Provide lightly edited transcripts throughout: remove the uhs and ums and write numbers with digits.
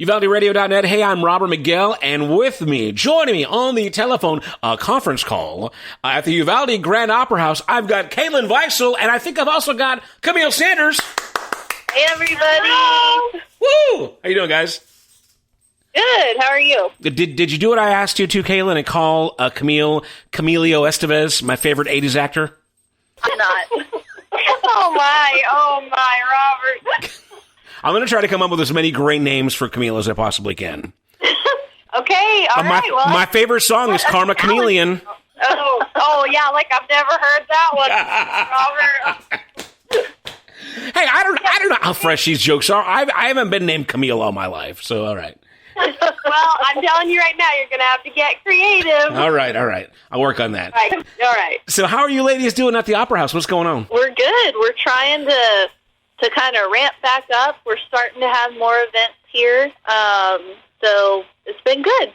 UvaldeRadio.net. Hey, I'm Robert Miguel, and with me, joining me on the telephone conference call at the Uvalde Grand Opera House, I've got Caitlin Weissel, and I think I've also got Camille Sanders. Hey, everybody. Woo! How you doing, guys? Good. How are you? Did you do what I asked you to, Caitlin, and call Camilio Estevez, my favorite 80s actor? I'm not. Oh, my, Robert. I'm going to try to come up with as many great names for Camille as I possibly can. Okay, all right. Well, my favorite song is Karma Chameleon. Oh, yeah, like I've never heard that one, Robert. Hey, I don't know how fresh these jokes are. I haven't been named Camille all my life, so all right. Well, I'm telling you right now, you're going to have to get creative. All right. I'll work on that. All right. So how are you ladies doing at the Opera House? What's going on? We're good. We're trying to kind of ramp back up. We're starting to have more events here, so it's been good.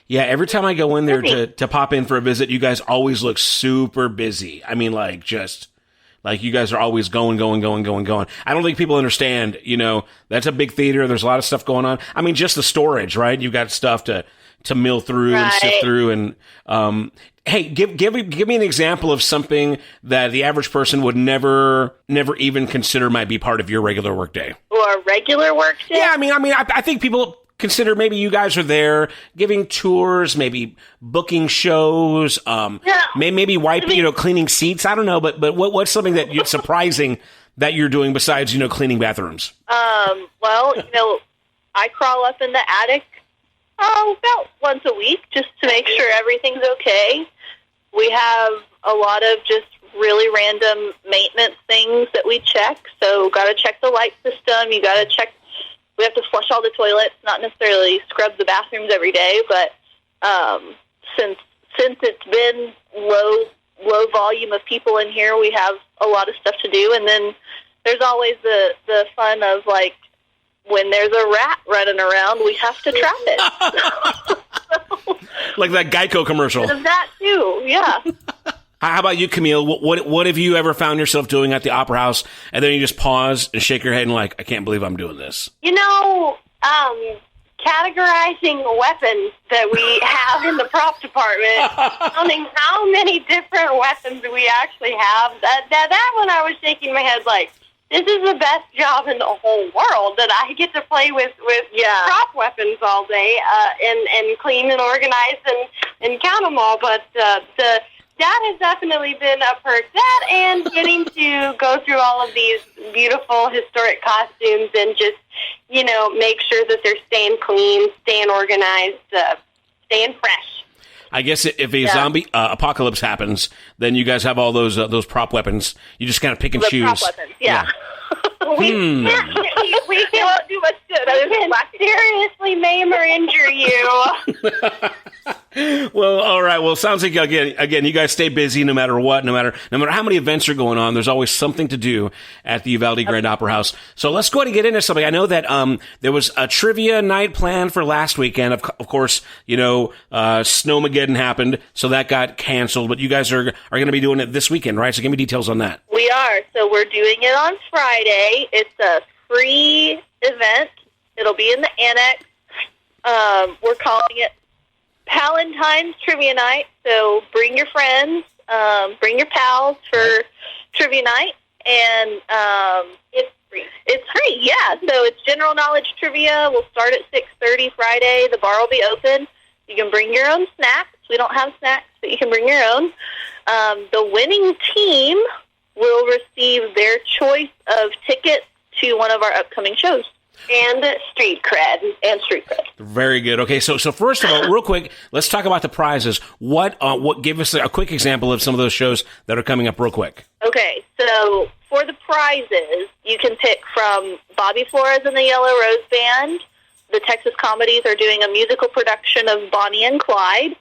Yeah, every time I go in there to pop in for a visit, you guys always look super busy. I mean, like you guys are always going. I don't think people understand, that's a big theater. There's a lot of stuff going on. I mean, just the storage, right? You've got stuff to mill through and sift through. And, hey, give me an example of something that the average person would never even consider might be part of your regular workday. Or a regular workday? Yeah, I think people consider maybe you guys are there giving tours, maybe booking shows, maybe wiping, cleaning seats. I don't know, but what's something that you're surprising that you're doing besides, cleaning bathrooms? Well, I crawl up in the attic about once a week just to make sure everything's okay. We have a lot of just really random maintenance things that we check. So got to check the light system. You got to check. We have to flush all the toilets, not necessarily scrub the bathrooms every day, but since it's been low volume of people in here, we have a lot of stuff to do. And then there's always the fun of, like, when there's a rat running around, we have to trap it. Like that Geico commercial. That too, yeah. How about you, Camille? What have you ever found yourself doing at the Opera House, and then you just pause and shake your head and like, I can't believe I'm doing this? Categorizing weapons that we have in the prop department, counting how many different weapons we actually have. That one I was shaking my head like, this is the best job in the whole world that I get to play with prop weapons all day and clean and organize and count them all. But that has definitely been a perk. That and getting to go through all of these beautiful historic costumes and just, make sure that they're staying clean, staying organized, staying fresh. I guess if a zombie apocalypse happens, then you guys have all those prop weapons. You just kind of pick and choose. Prop weapons, yeah. We can't do much good. We can seriously maim or injure you. Well, all right. Well, it sounds like again, you guys stay busy no matter what, no matter how many events are going on. There's always something to do at the Uvalde Grand Opera House. So let's go ahead and get into something. I know that there was a trivia night planned for last weekend. Of course, Snowmageddon happened, so that got canceled. But you guys are going to be doing it this weekend, right? So give me details on that. We are. So we're doing it on Friday. It's a free event. It'll be in the annex. We're calling it Palentines Trivia Night. So bring your friends, bring your pals for Trivia Night, and it's free. It's free, yeah. So it's general knowledge trivia. We'll start at 6:30 Friday. The bar will be open. You can bring your own snacks. We don't have snacks, but you can bring your own. The winning team will receive their choice of tickets to one of our upcoming shows. And street cred. Very good. Okay, so first of all, real quick, let's talk about the prizes. What give us a quick example of some of those shows that are coming up real quick. Okay, so for the prizes, you can pick from Bobby Flores and the Yellow Rose Band. The Texas Comedies are doing a musical production of Bonnie and Clyde.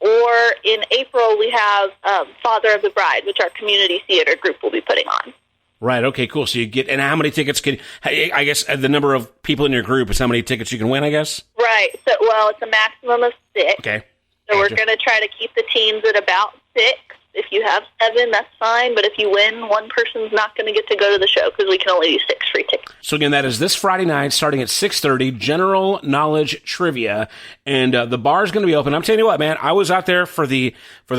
Or in April, we have Father of the Bride, which our community theater group will be putting on. Right, okay, cool. So you get, and how many tickets I guess the number of people in your group is how many tickets you can win, I guess? Right, so, well, it's a maximum of 6. Okay. So we're going to try to keep the teams at about 6, If you have 7, that's fine. But if you win, one person's not going to get to go to the show because we can only do 6 free tickets. So again, that is this Friday night, starting at 6:30. General knowledge trivia, and the bar is going to be open. I'm telling you what, man, I was out there for the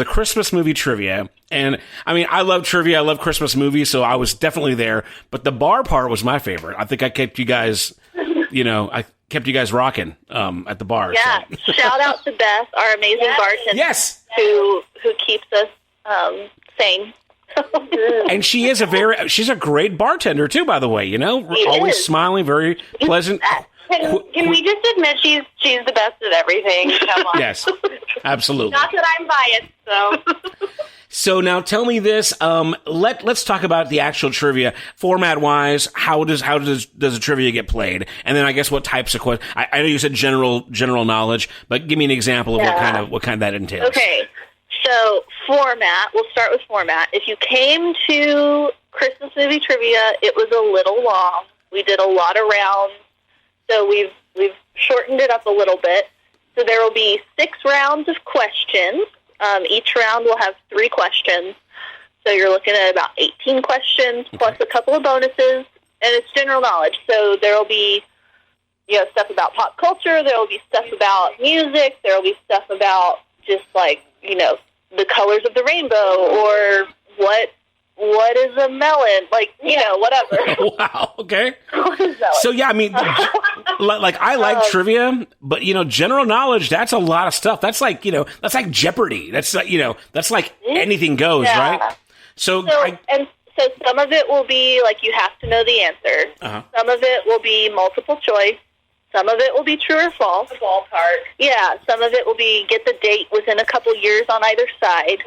Christmas movie trivia, and I mean, I love trivia, I love Christmas movies, so I was definitely there. But the bar part was my favorite. I think I kept you guys, I kept you guys rocking at the bar. Yeah, so. Shout out to Beth, our amazing bartender. Yes, who keeps us sane. And she's a great bartender too, by the way. Always smiling, very pleasant. Can we just admit she's the best at everything? Come on. Yes, absolutely. Not that I'm biased, so. So now tell me this. Let's talk about the actual trivia format wise. How does the trivia get played? And then I guess what types of questions? I know you said general knowledge, but give me an example of what kind that entails. Okay. So format. We'll start with format. If you came to Christmas movie trivia, it was a little long. We did a lot of rounds, so we've shortened it up a little bit. So there will be 6 rounds of questions. Each round will have 3 questions. So you're looking at about 18 questions plus a couple of bonuses, and it's general knowledge. So there will be, stuff about pop culture. There will be stuff about music. There will be stuff about just the colors of the rainbow, or what is a melon? Whatever. Wow. Okay. So yeah, I mean, I like trivia, but general knowledge, that's a lot of stuff. That's like Jeopardy. That's that's like anything goes, right? So some of it will be like you have to know the answer. Uh-huh. Some of it will be multiple choice. Some of it will be true or false. The ballpark. Yeah. Some of it will be get the date within a couple years on either side.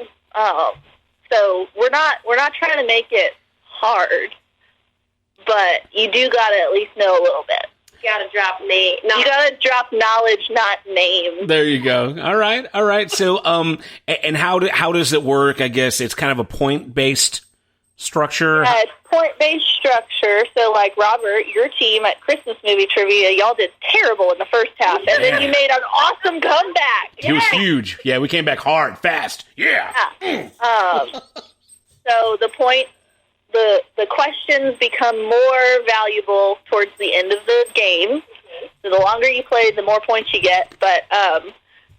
So we're not trying to make it hard, but you do got to at least know a little bit. You got to drop name. You got to drop knowledge, not name. There you go. All right. So and how does it work? I guess it's kind of a point-based structure. Yeah, it's point-based structure. So like Robert, your team at Christmas movie trivia, y'all did terrible in the first half, and then you made an awesome comeback. It was huge. Yeah, we came back hard, fast. Yeah. So the questions become more valuable towards the end of the game. So the longer you play, the more points you get. But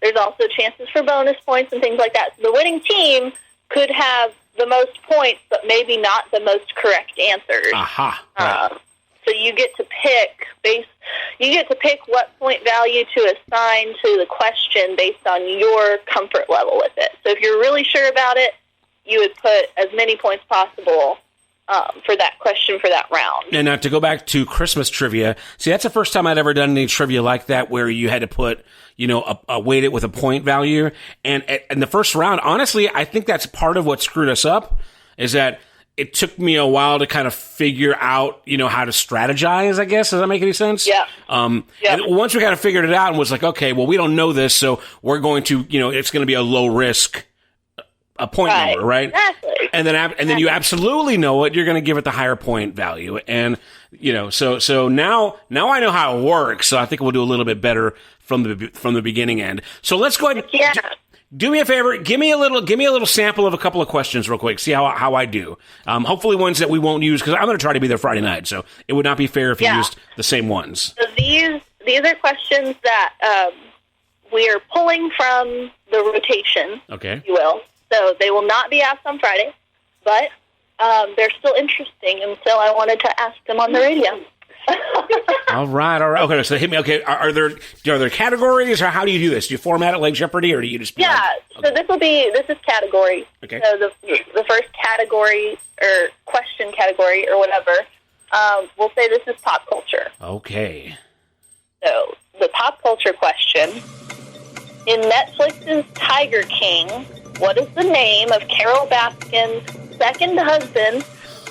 there's also chances for bonus points and things like that. So the winning team could have the most points, but maybe not the most correct answers. Aha. Right. So you get to pick what point value to assign to the question based on your comfort level with it. So if you're really sure about it, you would put as many points possible for that question for that round. And now to go back to Christmas trivia, see, that's the first time I'd ever done any trivia like that where you had to put, a weight it with a point value. And in the first round, honestly, I think that's part of what screwed us up is that it took me a while to kind of figure out, how to strategize, I guess. Does that make any sense? Yeah. And once we kind of figured it out and was like, okay, well, we don't know this, so we're going to, it's going to be a low risk a point number, right? Exactly. And then you absolutely know it. You're going to give it the higher point value, and so now I know how it works. So I think we'll do a little bit better from the beginning end. So let's go ahead. Yeah. Do me a favor. Give me a little sample of a couple of questions real quick. See how I do. Hopefully ones that we won't use because I'm going to try to be there Friday night. So it would not be fair if you used the same ones. So these are questions that we are pulling from the rotation. Okay. If you will. So they will not be asked on Friday, but they're still interesting, and so I wanted to ask them on the radio. All right. Okay, so hit me. Okay, are there categories, or how do you do this? Do you format it like Jeopardy, or do you just be so this is categories. Okay. So the first category or question category or whatever, we'll say this is pop culture. Okay. So the pop culture question in Netflix's Tiger King. What is the name of Carol Baskin's second husband,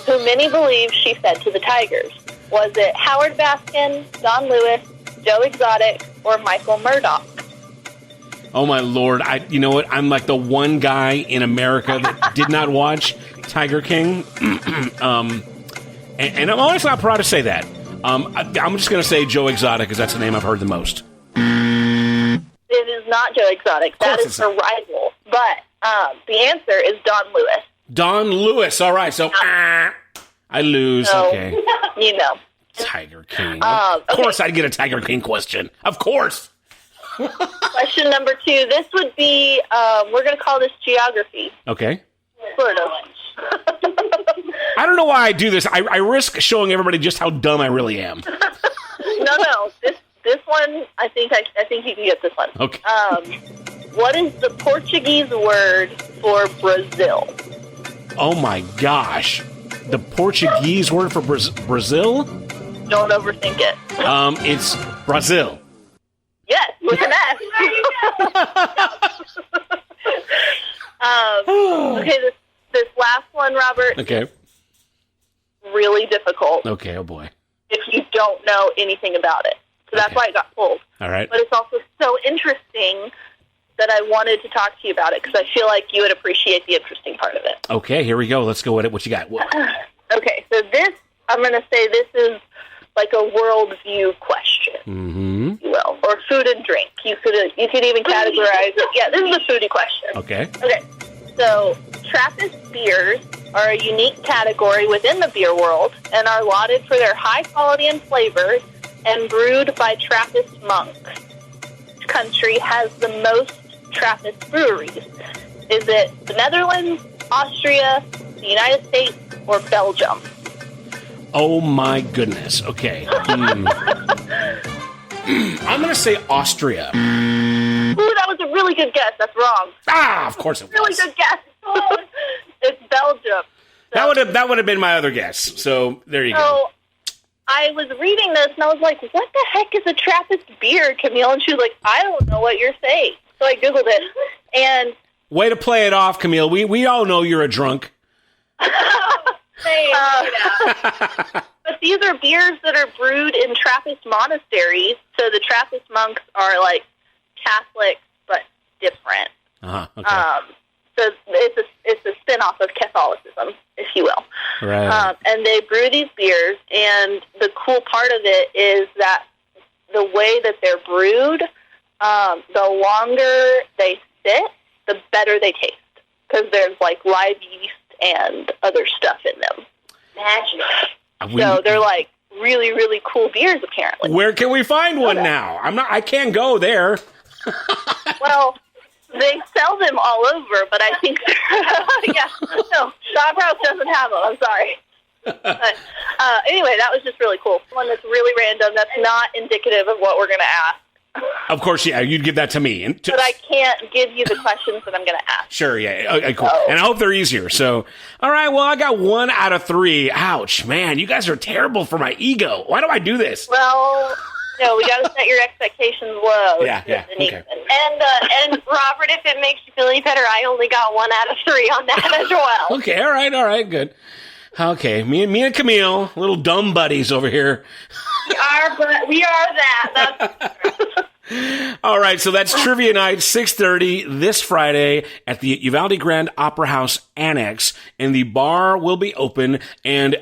who many believe she fed to the tigers? Was it Howard Baskin, Don Lewis, Joe Exotic, or Michael Murdoch? Oh my Lord! You know what? I'm like the one guy in America that did not watch Tiger King, and I'm always not proud to say that. I'm just going to say Joe Exotic because that's the name I've heard the most. It is not Joe Exotic. That is her rival. But The answer is Don Lewis. Don Lewis. All right. So I lose. So, okay. You know. Tiger King. Of course I'd get a Tiger King question. Of course. Question number 2. This would be, we're going to call this geography. Okay. Sort of. I don't know why I do this. I risk showing everybody just how dumb I really am. No. This one, I think you can get this one. Okay. What is the Portuguese word for Brazil? Oh my gosh. The Portuguese word for Brazil? Don't overthink it. It's Brazil. Yes, with an S. Okay, this last one, Robert. Okay. Really difficult. Okay, oh boy. If you don't know anything about it. So that's why it got pulled. All right. But it's also so interesting that I wanted to talk to you about it because I feel like you would appreciate the interesting part of it. Okay, here we go. Let's go with it. What you got? Okay, so this, I'm going to say this is like a worldview question, if you will, or food and drink. You could even categorize it. Yeah, this is a foodie question. Okay. Okay, so Trappist beers are a unique category within the beer world and are lauded for their high quality and flavors and brewed by Trappist monks. Which country has the most Trappist breweries? Is it the Netherlands, Austria, the United States, or Belgium? Oh my goodness. Okay. I'm going to say Austria. Ooh, that was a really good guess. That's wrong. Of course it was. Really good guess. It's Belgium. So, that would have been my other guess. So there you go. So I was reading this and I was like, what the heck is a Trappist beer, Camille? And she was like, I don't know what you're saying. So I Googled it. And way to play it off, Camille. We all know you're a drunk. But these are beers that are brewed in Trappist monasteries. So the Trappist monks are like Catholics, but different. Okay. So it's a spin-off of Catholicism, if you will. Right. And they brew these beers, and the cool part of it is that the way that they're brewed, the longer they sit, the better they taste. Because there's like live yeast and other stuff in them. Magic. So they're like really, really cool beers, apparently. Where can we find one now? I can't go there. Well, they sell them all over, but I think no, Shop House doesn't have them. I'm sorry. But anyway, that was just really cool. One that's really random. That's not indicative of what we're going to ask. Of course, yeah, you'd give that to me. But I can't give you the questions that I'm going to ask. Sure, yeah. Okay, cool. And I hope they're easier. So, all right, well, I got 1 out of 3. Ouch, man, you guys are terrible for my ego. Why do I do this? Well, no, we got to set your expectations low. Yeah, okay. And Robert, if it makes you feel any better, I only got 1 out of 3 on that as well. Okay, all right, good. Okay, me and Camille, little dumb buddies over here. We are that. All right, so that's Trivia Night, 6:30 this Friday at the Uvalde Grand Opera House Annex, and the bar will be open, and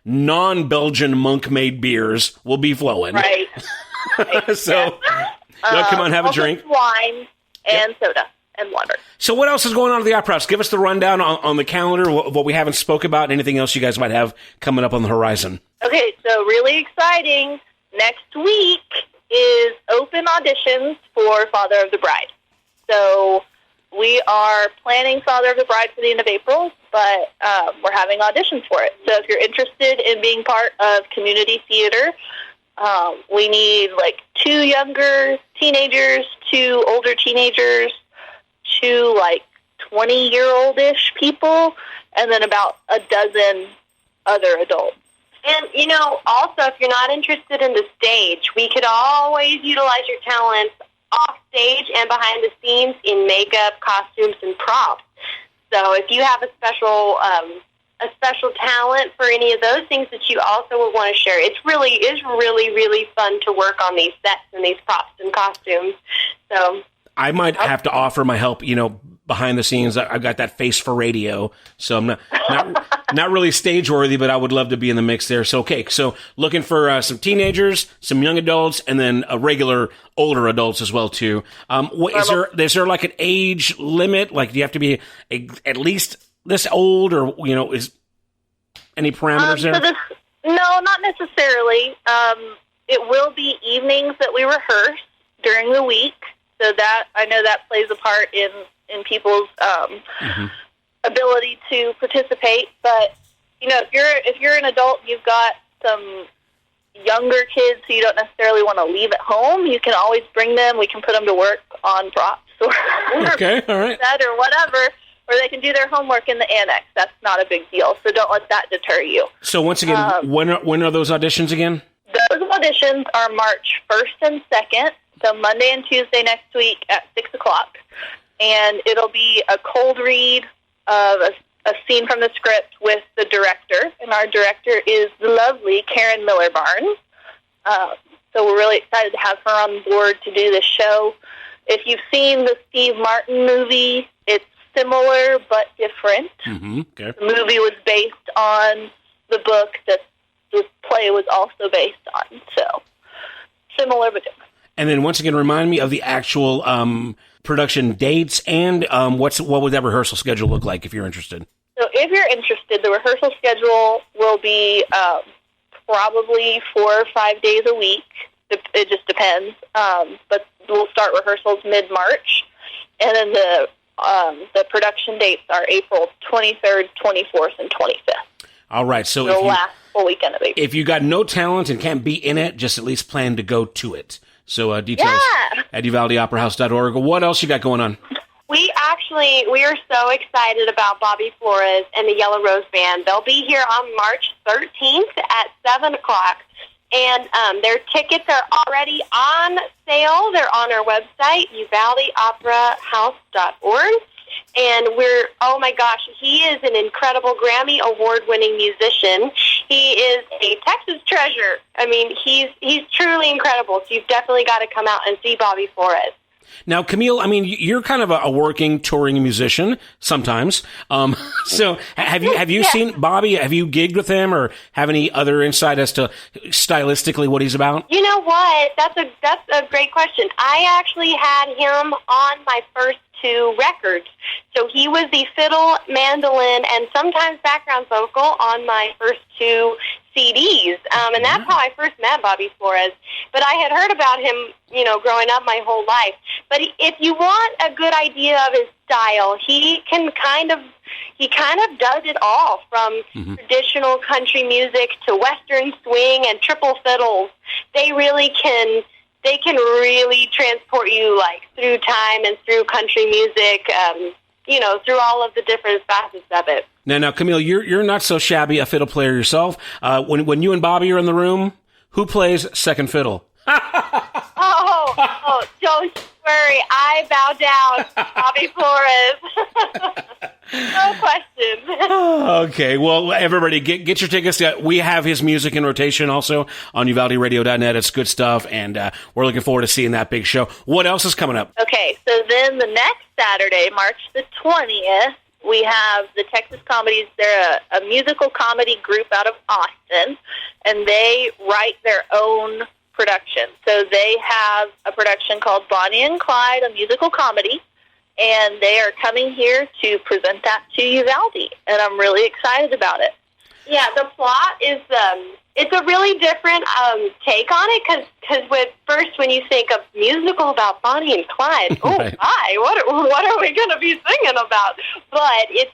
non-Belgian monk-made beers will be flowing. Right. So, y'all come on, have a drink. Wine and soda and water. So what else is going on at the Opera House? Give us the rundown on the calendar, what we haven't spoke about, and anything else you guys might have coming up on the horizon. Okay, so really exciting. Next week is open auditions for Father of the Bride. So we are planning Father of the Bride for the end of April, but we're having auditions for it. So if you're interested in being part of community theater, we need like 2 younger teenagers, 2 older teenagers, 2 like 20-year-old-ish people, and then about a dozen other adults. And, also, if you're not interested in the stage, we could always utilize your talents off stage and behind the scenes in makeup, costumes, and props. So if you have a special talent for any of those things that you also would want to share, it really is really fun to work on these sets and these props and costumes. So I might have to offer my help, behind the scenes. I've got that face for radio, so I'm not really stage worthy, but I would love to be in the mix there. So, okay, so looking for some teenagers, some young adults, and then regular older adults as well too. Is there like an age limit? Like, do you have to be at least this old, or is any parameters there? No, not necessarily. It will be evenings that we rehearse during the week, so that I know that plays a part in people's ability to participate. But if you're an adult, you've got some younger kids who you don't necessarily want to leave at home. You can always bring them. We can put them to work on props or okay, all right, that or whatever, or they can do their homework in the annex. That's not a big deal. So don't let that deter you. So once again, when are those auditions again? Those auditions are March 1st and 2nd, so Monday and Tuesday next week at 6 o'clock. And it'll be a cold read of a scene from the script with the director. And our director is the lovely Karen Miller-Barnes. So we're really excited to have her on board to do this show. If you've seen the Steve Martin movie, it's similar but different. Mm-hmm. Okay. The movie was based on the book that the play was also based on. So similar but different. And then once again, remind me of the actual production dates and what would that rehearsal schedule look like if you're interested? So if you're interested, the rehearsal schedule will be probably 4 or 5 days a week. It just depends. But we'll start rehearsals mid-March, and then the production dates are April 23rd, 24th, and 25th. All right. So the last full weekend of April. If you got no talent and can't be in it, just at least plan to go to it. So details at UvaldeOperaHouse.org. What else you got going on? We are so excited about Bobby Flores and the Yellow Rose Band. They'll be here on March 13th at 7 o'clock. And their tickets are already on sale. They're on our website, UvaldeOperaHouse.org. And oh my gosh, he is an incredible Grammy Award-winning musician. He is a Texas treasure. I mean, he's truly incredible. So you've definitely got to come out and see Bobby Flores. Now, Camille, I mean, you're kind of a working, touring musician sometimes. So have you seen Bobby? Have you gigged with him, or have any other insight as to stylistically what he's about? You know what? That's a great question. I actually had him on my first 2 records. So he was the fiddle, mandolin, and sometimes background vocal on my first 2 CDs. And that's how I first met Bobby Flores. But I had heard about him, growing up my whole life. But if you want a good idea of his style, he kind of does it all, from traditional country music to Western swing and triple fiddles. They can really transport you through time and through country music, through all of the different facets of it. Now, Camille, you're not so shabby a fiddle player yourself. When you and Bobby are in the room, who plays second fiddle? Oh, don't worry. I bow down, Bobby Flores. No question. Okay, well, everybody, get your tickets. We have his music in rotation also on UvaldeRadio.net. It's good stuff, and we're looking forward to seeing that big show. What else is coming up? Okay, so then the next Saturday, March the 20th, we have the Texas Comedies. They're a musical comedy group out of Austin, and they write their own production. So they have a production called Bonnie and Clyde, a musical comedy, and they are coming here to present that to Uvalde, and I'm really excited about it. Yeah, the plot is it's a really different take on it, because when you think of musical about Bonnie and Clyde, right. What are we going to be singing about? But it's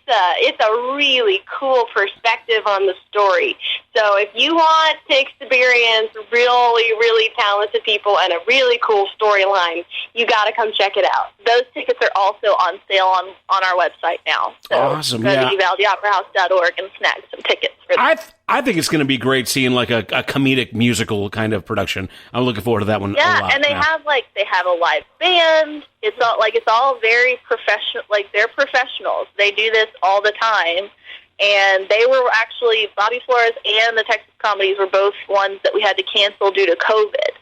a really cool perspective on the story. So if you want to experience really, really talented people and a really cool storyline, you got to come check it out. Those tickets are also on sale on our website now. So awesome. Go to UvaldeOperaHouse.org and snag some tickets for that. I think it's going to be great seeing a comedic musical kind of production. I'm looking forward to that one. Yeah, a lot and they have a live band. It's all very professional. They're professionals. They do this all the time. And they were actually, Bobby Flores and the Texas Comedies were both ones that we had to cancel due to COVID.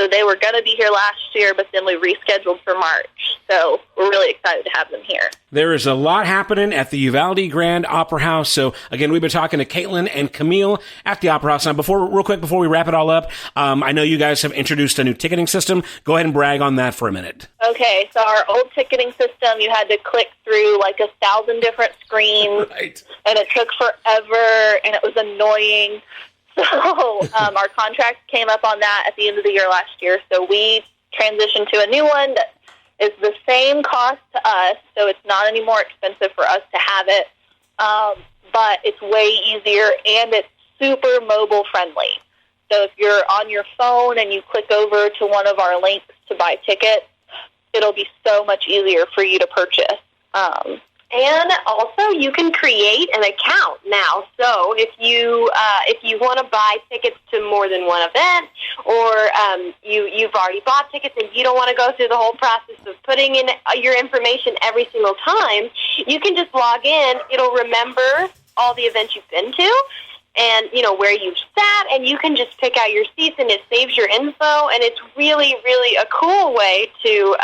So they were going to be here last year, but then we rescheduled for March. So we're really excited to have them here. There is a lot happening at the Uvalde Grand Opera House. So, again, we've been talking to Caitlin and Camille at the Opera House. Now, real quick, before we wrap it all up, I know you guys have introduced a new ticketing system. Go ahead and brag on that for a minute. Okay, so our old ticketing system, you had to click through like 1,000 different screens, Right. and it took forever, and it was annoying. So our contract came up on that at the end of the year last year, so we transitioned to a new one that is the same cost to us, so it's not any more expensive for us to have it, but it's way easier, and it's super mobile friendly. So if you're on your phone and you click over to one of our links to buy tickets, it'll be so much easier for you to purchase. And also, you can create an account now. So if you want to buy tickets to more than one event, or you've already bought tickets and you don't want to go through the whole process of putting in your information every single time, you can just log in. It'll remember all the events you've been to, and where you've sat, and you can just pick out your seats, and it saves your info. And it's really, really a cool way to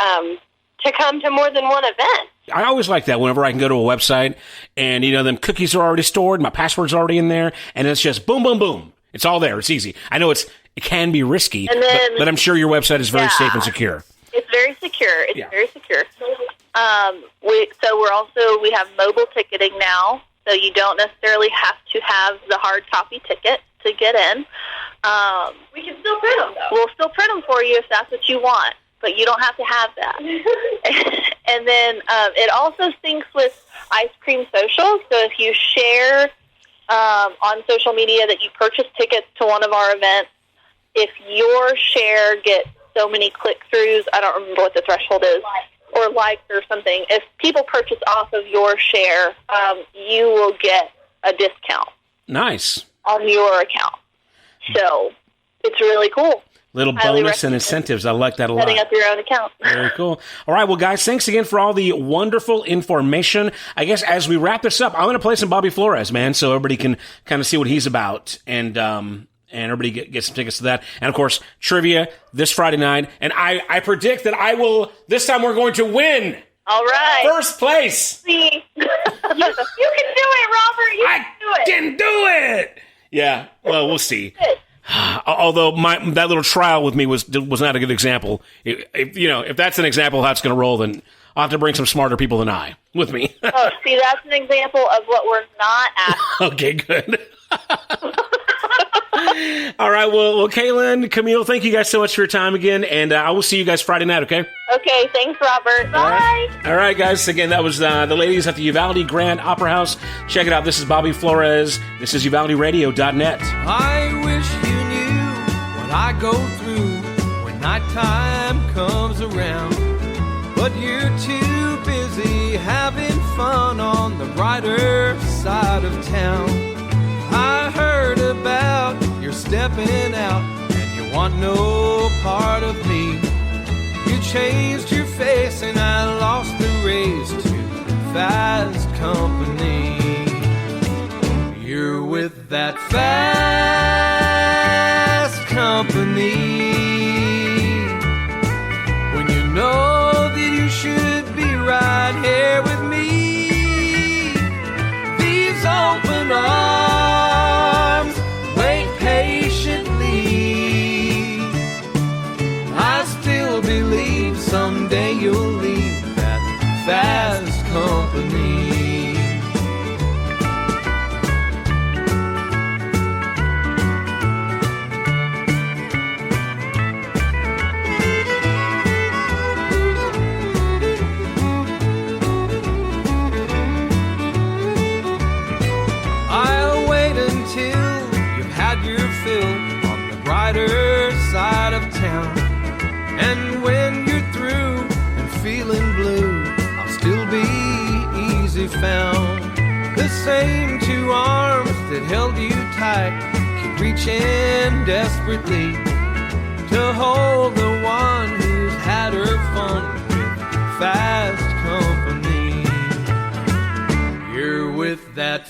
come to more than one event. I always like that whenever I can go to a website and, them cookies are already stored, my password's already in there, and it's just boom, boom, boom. It's all there. It's easy. I know it can be risky, but I'm sure your website is very safe and secure. It's very secure. It's very secure. We have mobile ticketing now, so you don't necessarily have to have the hard copy ticket to get in. We can still print them, though. We'll still print them for you if that's what you want, but you don't have to have that. And then it also syncs with Ice Cream Social, so if you share on social media that you purchased tickets to one of our events, if your share gets so many click-throughs, I don't remember what the threshold is, or likes or something, if people purchase off of your share, you will get a discount. Nice. On your account. So it's really cool. Little bonus and incentives. I like that a lot. Setting up your own account. Very cool. All right, well, guys, thanks again for all the wonderful information. I guess as we wrap this up, I'm going to play some Bobby Flores, man, so everybody can kind of see what he's about, and everybody get some tickets to that. And, of course, trivia this Friday night. And I predict that this time we're going to win. All right. First place. See. You can do it, Robert. You can do it. I can do it. Yeah, well, we'll see. Although that little trial with me was not a good example. If that's an example of how it's going to roll, then I'll have to bring some smarter people than I with me. Oh, see, that's an example of what we're not asking. Okay, good. All right, well, Caitlin, Camille, thank you guys so much for your time again, and I will see you guys Friday night, okay? Okay, thanks, Robert. Bye. All right, guys, again, that was the ladies at the Uvalde Grand Opera House. Check it out. This is Bobby Flores. This is UvaldeRadio.net. I wish you knew what I go through when nighttime comes around, but you're too busy having fun on the brighter side of town. I heard about your stepping out, and you want no part of me. You changed your face, and I lost the race to fast company. You're with that fast company. When you know that you should be right here with me, these open arms wait patiently. I still believe someday you'll leave that fast company. I'll wait until you've had your fill on the brighter side of town. And when you're through and feeling blue, I'll still be easy found. The same two arms that held you tight keep reaching desperately to hold the one who's had her fun with fast company. You're with that